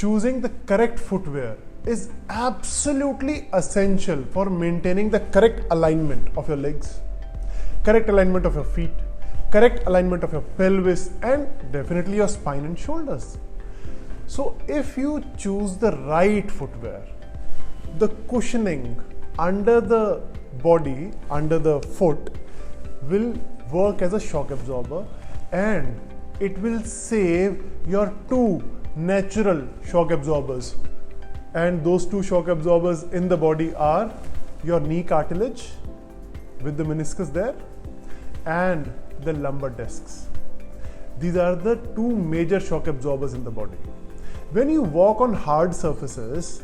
choosing the correct footwear is absolutely essential for maintaining the correct alignment of your legs, correct alignment of your feet, correct alignment of your pelvis, and definitely your spine and shoulders. So if you choose the right footwear, the cushioning under the body, under the foot, will work as a shock absorber, and it will save your two natural shock absorbers. And those two shock absorbers in the body are your knee cartilage with the meniscus there and the lumbar discs. These are the two major shock absorbers in the body. When you walk on hard surfaces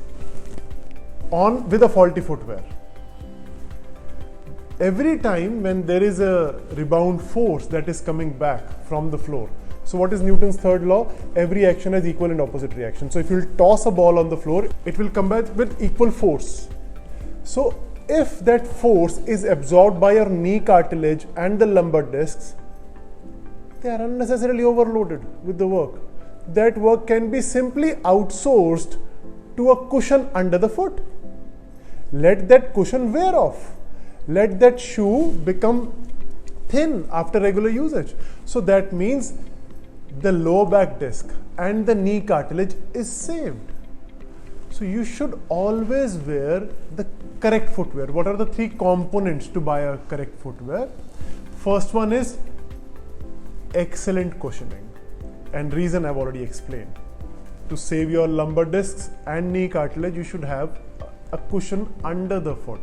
with a faulty footwear, every time when there is a rebound force that is coming back from the floor. So what is Newton's third law? Every action has equal and opposite reaction. So if you toss a ball on the floor, it will come back with equal force. So if that force is absorbed by your knee cartilage and the lumbar discs, they are unnecessarily overloaded with the work. That work can be simply outsourced to a cushion under the foot. Let that cushion wear off. Let that shoe become thin after regular usage. So that means the lower back disc and the knee cartilage is saved. So you should always wear the correct footwear. What are the three components to buy a correct footwear? First one is excellent cushioning, and reason I've already explained. To save your lumbar discs and knee cartilage, you should have a cushion under the foot.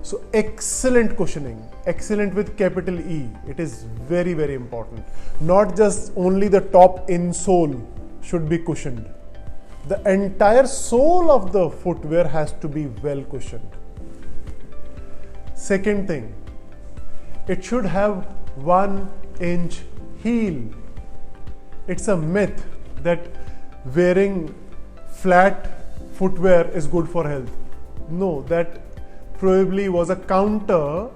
So excellent cushioning, excellent with capital E, it is very, very important. Not just only the top insole should be cushioned. The entire sole of the footwear has to be well cushioned. Second thing, it should have 1-inch heel. It's a myth that wearing flat footwear is good for health. No, that probably was a counter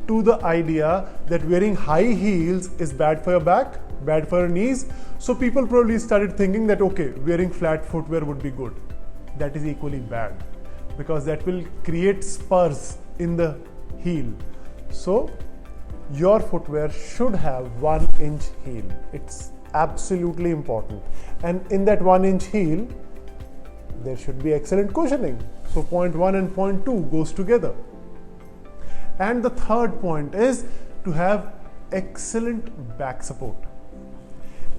to the idea that wearing high heels is bad for your back, bad for your knees. So people probably started thinking that okay, wearing flat footwear would be good. That is equally bad because that will create spurs in the heel. So your footwear should have 1-inch heel. It's absolutely important. And in that 1-inch heel, there should be excellent cushioning. So point 1 and point 2 goes together. And the third point is to have excellent back support.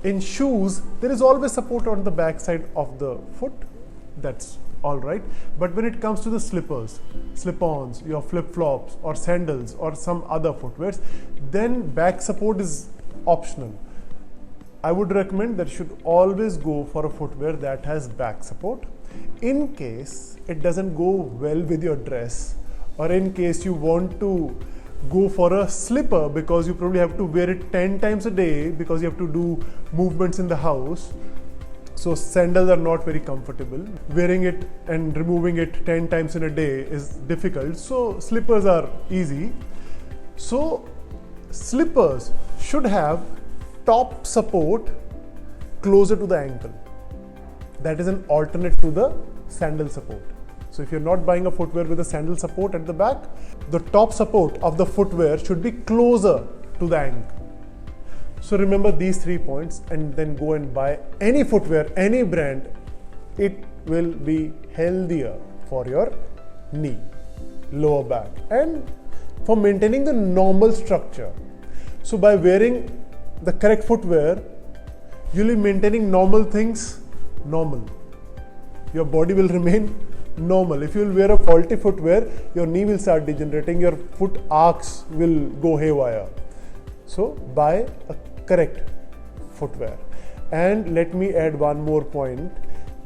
In shoes, there is always support on the back side of the foot. That's all right. But when it comes to the slippers, slip-ons, your flip-flops or sandals or some other footwears, then back support is optional. I would recommend that you should always go for a footwear that has back support. In case it doesn't go well with your dress, or in case you want to go for a slipper because you probably have to wear it 10 times a day because you have to do movements in the house. So sandals are not very comfortable. Wearing it and removing it 10 times in a day is difficult. So slippers are easy. So slippers should have top support closer to the ankle. That is an alternate to the sandal support. So if you're not buying a footwear with a sandal support at the back, the top support of the footwear should be closer to the ankle. So remember these 3 points and then go and buy any footwear, any brand. It will be healthier for your knee, lower back, and for maintaining the normal structure. So by wearing the correct footwear, you'll be maintaining normal things normal. Your body will remain normal. If you will wear a faulty footwear, your knee will start degenerating, your foot arcs will go haywire. So buy a correct footwear. And let me add one more point,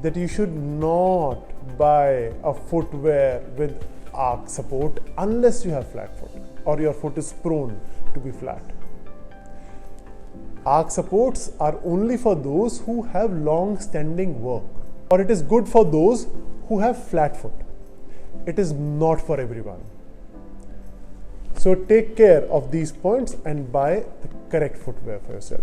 that you should not buy a footwear with arc support unless you have flat foot or your foot is prone to be flat. Arc supports are only for those who have long-standing work, or it is good for those who have flat foot. It is not for everyone. So take care of these points and buy the correct footwear for yourself.